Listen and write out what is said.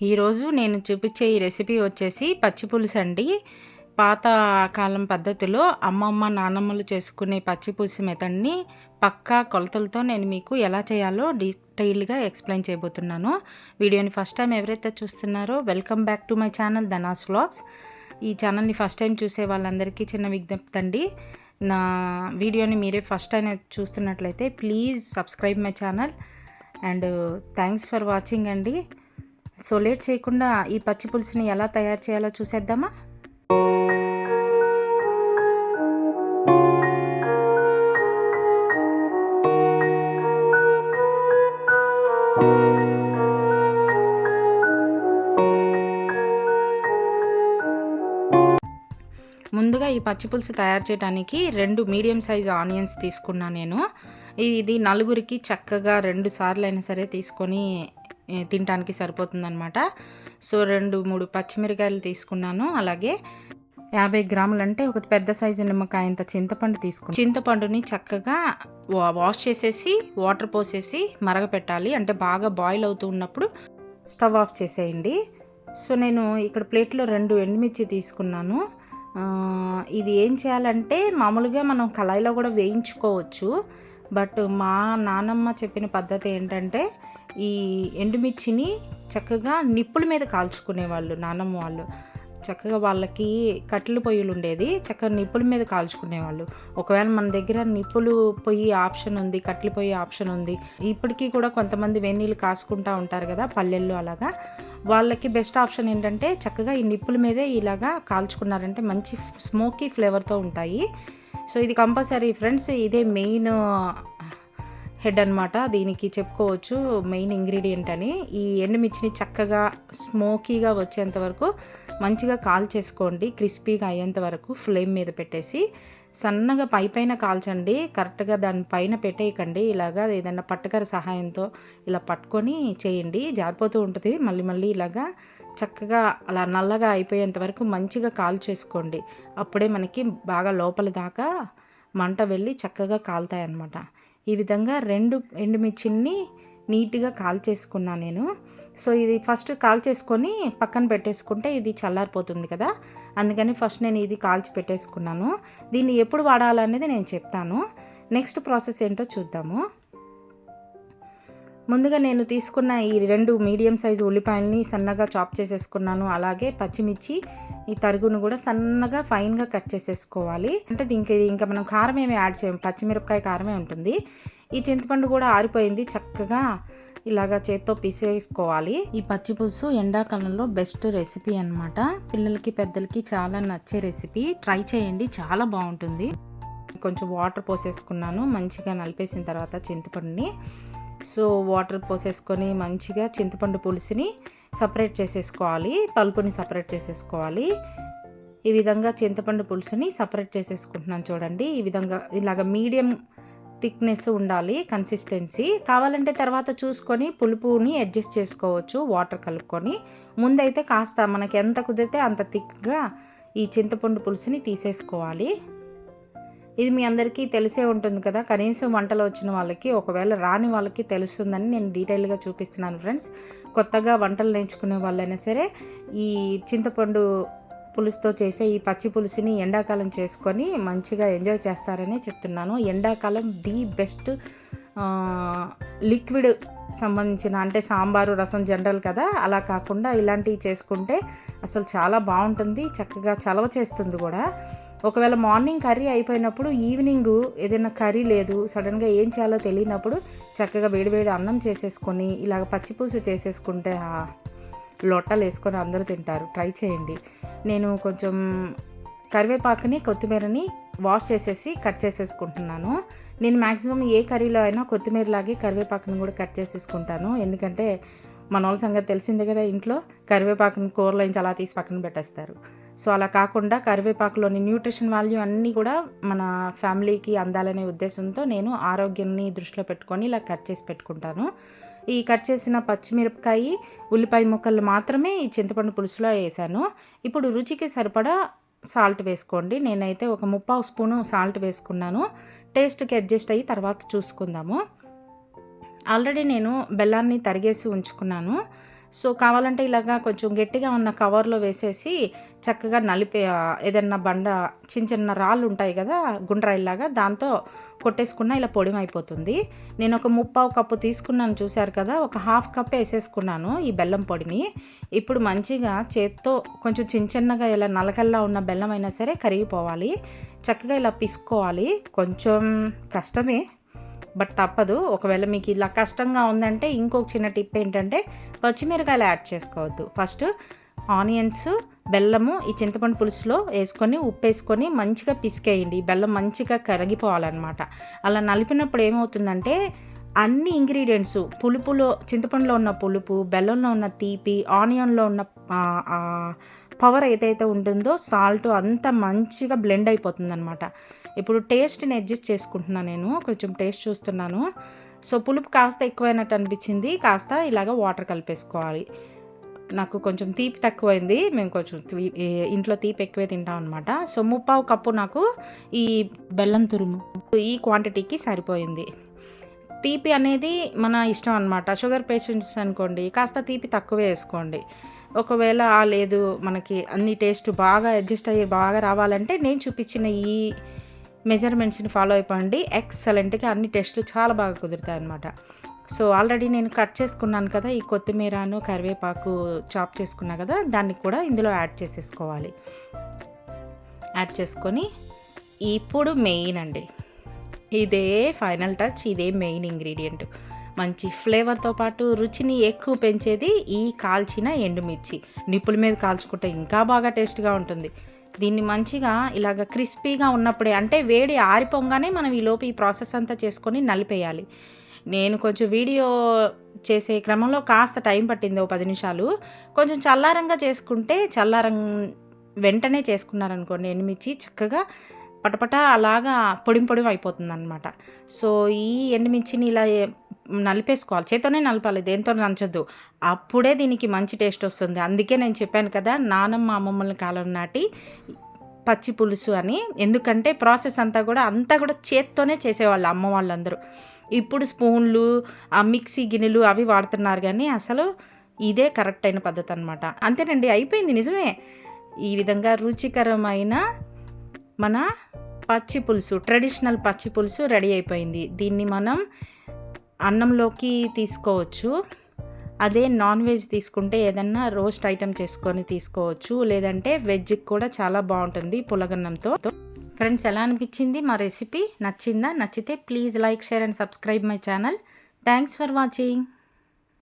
ఈరోజు నేను చూపించే ఈ రెసిపీ వచ్చేసి పచ్చి పులుసు అండి. పాత కాలం పద్ధతిలో అమ్మమ్మ నాన్నమ్మలు చేసుకునే పచ్చి పులుసు మెథడ్ని పక్కా కొలతలతో నేను మీకు ఎలా చేయాలో డీటెయిల్గా ఎక్స్ప్లెయిన్ చేయబోతున్నాను. వీడియోని ఫస్ట్ టైం ఎవరైతే చూస్తున్నారో welcome back to my channel ధనాస్ vlogs. ఈ ఛానల్ని ఫస్ట్ టైం చూసే వాళ్ళందరికీ చిన్న విజ్ఞప్తి అండి. నా వీడియోని మీరే ఫస్ట్ టైం చూస్తున్నట్లయితే please subscribe my channel and thanks for watching అండి. సో లేట్ చేయకుండా ఈ పచ్చి పులుసుని ఎలా తయారు చేయాలో చూసేద్దామా. ముందుగా ఈ పచ్చి పులుసు తయారు చేయడానికి 2 మీడియం సైజ్ ఆనియన్స్ తీసుకున్నా నేను. ఇది నలుగురికి చక్కగా 2 సార్లు అయినా సరే తీసుకొని తినడానికి సరిపోతుందన్నమాట. సో 2-3 పచ్చిమిరకాయలు తీసుకున్నాను. అలాగే 50 గ్రాములు అంటే ఒక పెద్ద సైజు నిమ్మకాయంత చింతపండు తీసుకున్నాను. చింతపండుని చక్కగా వాష్ చేసేసి వాటర్ పోసేసి మరగపెట్టాలి. అంటే బాగా బాయిల్ అవుతూ ఉన్నప్పుడు స్టవ్ ఆఫ్ చేసేయండి. సో నేను ఇక్కడ ప్లేట్లో 2 ఎండుమిర్చి తీసుకున్నాను. ఇది ఏం చేయాలంటే మామూలుగా మనం కళాయిలో కూడా వేయించుకోవచ్చు. బట్ మా నానమ్మ చెప్పిన పద్ధతి ఏంటంటే ఈ ఎండుమిర్చిని చక్కగా నిప్పుల మీద కాల్చుకునేవాళ్ళు నానమ్మ వాళ్ళు. చక్కగా వాళ్ళకి కట్టెల పొయ్యిలు ఉండేది, చక్కగా నిప్పుల మీద కాల్చుకునేవాళ్ళు. ఒకవేళ మన దగ్గర నిప్పులు పొయ్యి ఆప్షన్ ఉంది, కట్టెల పొయ్యి ఆప్షన్ ఉంది. ఇప్పటికీ కూడా కొంతమంది వెన్నీళ్ళు కాసుకుంటూ ఉంటారు కదా పల్లెల్లో, అలాగా వాళ్ళకి బెస్ట్ ఆప్షన్ ఏంటంటే చక్కగా ఈ నిప్పుల మీదే ఇలాగా కాల్చుకున్నారంటే మంచి స్మోకీ ఫ్లేవర్తో ఉంటాయి. సో ఇది కంపల్సరీ ఫ్రెండ్స్, ఇదే మెయిన్ హెడ్ అనమాట, దీనికి చెప్పుకోవచ్చు మెయిన్ ఇంగ్రీడియంట్ అని. ఈ ఎండుమిర్చిని చక్కగా స్మోకీగా వచ్చేంత వరకు మంచిగా కాల్ చేసుకోండి. క్రిస్పీగా అయ్యేంత వరకు ఫ్లేమ్ మీద పెట్టేసి సన్నగా పైన కాల్చండి. కరెక్ట్గా దానిపైన పెట్టేయకండి. ఇలాగా ఏదైనా పట్టుకర సహాయంతో ఇలా పట్టుకొని చేయండి, జారిపోతూ ఉంటుంది. మళ్ళీ ఇలాగా చక్కగా అలా నల్లగా అయిపోయేంత వరకు మంచిగా కాల్ చేసుకోండి. అప్పుడే మనకి బాగా లోపల దాకా మంట వెళ్ళి చక్కగా కాలుతాయి అన్నమాట. ఈ విధంగా 2 ఎండుమిర్చిని నీట్గా కాల్ చేసుకున్నాను నేను. సో ఇది ఫస్ట్ కాల్ చేసుకొని పక్కన పెట్టేసుకుంటే ఇది చల్లారిపోతుంది కదా, అందుకని ఫస్ట్ నేను ఇది కాల్చి పెట్టేసుకున్నాను. దీన్ని ఎప్పుడు వాడాలనేది నేను చెప్తాను. నెక్స్ట్ ప్రాసెస్ ఏంటో చూద్దాము. ముందుగా నేను తీసుకున్న ఈ 2 మీడియం సైజు ఉల్లిపాయలని సన్నగా చాప్ చేసేసుకున్నాను. అలాగే పచ్చిమిర్చి ఈ తరుగును కూడా సన్నగా ఫైన్గా కట్ చేసేసుకోవాలి. అంటే దీనికి ఇంకా మనం కారం ఏమి యాడ్ చేయము, పచ్చిమిరపకాయ కారమే ఉంటుంది. ఈ చింతపండు కూడా ఆరిపోయింది, చక్కగా ఇలాగా చేత్తో పీసేసుకోవాలి. ఈ పచ్చి పులుసు ఎండాకాలంలో బెస్ట్ రెసిపీ అనమాట. పిల్లలకి పెద్దలకి చాలా నచ్చే రెసిపీ, ట్రై చేయండి, చాలా బాగుంటుంది. కొంచెం వాటర్ పోసేసుకున్నాను, మంచిగా నలిపేసిన తర్వాత చింతపండుని. సో వాటర్ పోసేసుకొని మంచిగా చింతపండు పులుసుని సపరేట్ చేసేసుకోవాలి, పల్పుని సపరేట్ చేసేసుకోవాలి. ఈ విధంగా చింతపండు పులుసుని సపరేట్ చేసేసుకుంటున్నాను చూడండి. ఈ విధంగా ఇలాగ మీడియం థిక్నెస్ ఉండాలి కన్సిస్టెన్సీ. కావాలంటే తర్వాత చూసుకొని పులుపుని అడ్జస్ట్ చేసుకోవచ్చు వాటర్ కలుపుకొని. ముందైతే కాస్త మనకి ఎంత కుదిరితే అంత థిక్గా ఈ చింతపండు పులుసుని తీసేసుకోవాలి. ఇది మీ అందరికీ తెలిసే ఉంటుంది కదా, కనీసం వంటలు వచ్చిన వాళ్ళకి, ఒకవేళ రాని వాళ్ళకి తెలుస్తుందని నేను డీటెయిల్గా చూపిస్తున్నాను ఫ్రెండ్స్. కొత్తగా వంటలు నేర్చుకునే వాళ్ళైనా సరే ఈ చింతపండు పులుసుతో చేసే ఈ పచ్చి పులుసుని ఎండాకాలం చేసుకొని మంచిగా ఎంజాయ్ చేస్తారని చెప్తున్నాను. ఎండాకాలం ది బెస్ట్ లిక్విడ్ సంబంధించిన, అంటే సాంబారు రసం జనరల్ కదా, అలా కాకుండా ఇలాంటివి చేసుకుంటే అసలు చాలా బాగుంటుంది, చక్కగా చలవ చేస్తుంది కూడా. ఒకవేళ మార్నింగ్ కర్రీ అయిపోయినప్పుడు ఈవినింగ్ ఏదైనా కర్రీ లేదు, సడన్గా ఏం చేయాలో తెలియనప్పుడు చక్కగా వేడివేడి అన్నం చేసేసుకొని ఇలాగ పచ్చిపులుసు చేసేసుకుంటే లొట్టలు వేసుకొని అందరూ తింటారు. ట్రై చేయండి. నేను కొంచెం కరివేపాకుని కొత్తిమీరని వాష్ చేసేసి కట్ చేసేసుకుంటున్నాను. నేను మ్యాక్సిమం ఏ కర్రీలో అయినా కొత్తిమీరలాగే కరివేపాకుని కూడా కట్ చేసేసుకుంటాను. ఎందుకంటే మన వాళ్ళ సంగతి తెలిసిందే కదా, ఇంట్లో కరివేపాకుని కూరలో నుంచి అలా తీసి పక్కన పెట్టేస్తారు. సో అలా కాకుండా కరివేపాకులోని న్యూట్రిషన్ వాల్యూ అన్నీ కూడా మన ఫ్యామిలీకి అందాలనే ఉద్దేశంతో నేను ఆరోగ్యాన్ని దృష్టిలో పెట్టుకొని ఇలా కట్ చేసి పెట్టుకుంటాను. ఈ కట్ చేసిన పచ్చిమిరపకాయ ఉల్లిపాయ ముక్కలు మాత్రమే ఈ చింతపండు పులుసులో వేసాను. ఇప్పుడు రుచికి సరిపడా సాల్ట్ వేసుకోండి. నేనైతే ఒక 3/4 స్పూను సాల్ట్ వేసుకున్నాను. టేస్ట్కి అడ్జస్ట్ అయ్యి తర్వాత చూసుకుందాము. ఆల్రెడీ నేను బెల్లాన్ని తరిగేసి ఉంచుకున్నాను. సో కావాలంటే ఇలాగా కొంచెం గట్టిగా ఉన్న కవర్లో వేసేసి చక్కగా ఏదన్నా బండ చిన్న రాళ్ళు ఉంటాయి కదా, గుండ్రాయిలాగా, దాంతో కొట్టేసుకున్న ఇలా పొడిమైపోతుంది. నేను ఒక 3/4 కప్పు తీసుకున్నాను చూశారు కదా, ఒక 1/2 కప్ వేసేసుకున్నాను ఈ బెల్లం పొడిని. ఇప్పుడు మంచిగా చేత్తో కొంచెం చిన్నగా ఇలా నలకల్లా ఉన్న బెల్లం అయినా సరే కరిగిపోవాలి. చక్కగా ఇలా పిసుకోవాలి. కొంచెం కష్టమే, బట్ తప్పదు. ఒకవేళ మీకు ఇలా కష్టంగా ఉందంటే ఇంకొక చిన్న టిప్ ఏంటంటే పచ్చిమిరకాయలు యాడ్ చేసుకోవద్దు. ఫస్ట్ ఆనియన్స్, బెల్లము ఈ చింతపండు పులుసులో వేసుకొని ఉప్పు వేసుకొని మంచిగా పిసికేయండి. బెల్లం మంచిగా కరిగిపోవాలన్నమాట. అలా నలిపినప్పుడు ఏమవుతుందంటే అన్ని ఇంగ్రీడియంట్స్, పులుపులో చింతపండులో ఉన్న పులుపు, బెల్లంలో ఉన్న తీపి, ఆనియన్లో ఉన్న పవర్ ఏదైతే ఉంటుందో సాల్ట్ అంతా మంచిగా బ్లెండ్ అయిపోతుందన్నమాట. ఇప్పుడు టేస్ట్ని అడ్జస్ట్ చేసుకుంటున్నాను, నేను కొంచెం టేస్ట్ చూస్తున్నాను. సో పులుపు కాస్త ఎక్కువైనట్టు అనిపించింది, కాస్త ఇలాగ వాటర్ కలిపేసుకోవాలి. నాకు కొంచెం తీపి తక్కువైంది, మేము కొంచెం ఇంట్లో తీపి ఎక్కువే తింటాం అనమాట. సో 3/4 కప్పు నాకు ఈ బెల్లం తురుము ఈ క్వాంటిటీకి సరిపోయింది. తీపి అనేది మన ఇష్టం అనమాట. షుగర్ పేషెంట్స్ అనుకోండి కాస్త తీపి తక్కువే వేసుకోండి. ఒకవేళ లేదు మనకి అన్ని టేస్ట్ బాగా అడ్జస్ట్ అయ్యి బాగా రావాలంటే నేను చూపించిన ఈ మెజర్మెంట్స్ని ఫాలో అయిపోండి. ఎక్సలెంట్గా అన్ని టేస్ట్లు చాలా బాగా కుదురుతాయి అన్నమాట. సో ఆల్రెడీ నేను కట్ చేసుకున్నాను కదా, ఈ కొత్తిమీరను కరివేపాకు చాప్ చేసుకున్నా కదా, దాన్ని కూడా ఇందులో యాడ్ చేసేసుకోవాలి. యాడ్ చేసుకొని ఇప్పుడు మెయిన్ అండి, ఇదే ఫైనల్ టచ్, ఇదే మెయిన్ ఇంగ్రీడియంట్. మంచి ఫ్లేవర్తో పాటు రుచిని ఎక్కువ పెంచేది ఈ కాల్చిన ఎండుమిర్చి. నిప్పుల మీద కాల్చుకుంటే ఇంకా బాగా టేస్ట్గా ఉంటుంది. దీన్ని మంచిగా ఇలాగ క్రిస్పీగా ఉన్నప్పుడే, అంటే వేడి ఆరిపోగానే మనం ఈలోపు ఈ ప్రాసెస్ అంతా చేసుకొని నలిపేయాలి. నేను కొంచెం వీడియో చేసే క్రమంలో కాస్త టైం పట్టింది, 10 నిమిషాలు. కొంచెం చల్లారంగా చేసుకుంటే, వెంటనే చేసుకున్నారనుకోండి ఎండుమిర్చి చక్కగా పటపట అలాగా పొడి అయిపోతుంది అనమాట. సో ఈ ఎండుమిర్చిని ఇలా నలిపేసుకోవాలి, చేత్తోనే నలపాలి, దేంతో నంచొద్దు. అప్పుడే దీనికి మంచి టేస్ట్ వస్తుంది. అందుకే నేను చెప్పాను కదా, నానమ్మ అమ్మమ్మల కాలం నాటి పచ్చి పులుసు అని. ఎందుకంటే ప్రాసెస్ అంతా కూడా చేత్తోనే చేసేవాళ్ళు అమ్మ వాళ్ళందరూ. ఇప్పుడు స్పూన్లు, ఆ మిక్సీ గిన్నెలు అవి వాడుతున్నారు, కానీ అసలు ఇదే కరెక్ట్ అయిన పద్ధతి అనమాట. అంతేనండి, అయిపోయింది, నిజమే. ఈ విధంగా రుచికరమైన మన పచ్చి పులుసు, ట్రెడిషనల్ పచ్చి పులుసు రెడీ అయిపోయింది. దీన్ని మనం అన్నంలోకి తీసుకోవచ్చు. అదే నాన్ వెజ్ తీసుకుంటే ఏదన్నా రోస్ట్ ఐటెం చేసుకొని తీసుకోవచ్చు, లేదంటే వెజ్కి కూడా చాలా బాగుంటుంది పులగన్నంతో. ఫ్రెండ్స్, ఎలా అనిపించింది మా రెసిపీ? నచ్చిందా? నచ్చితే please like, share and subscribe my channel. Thanks for watching.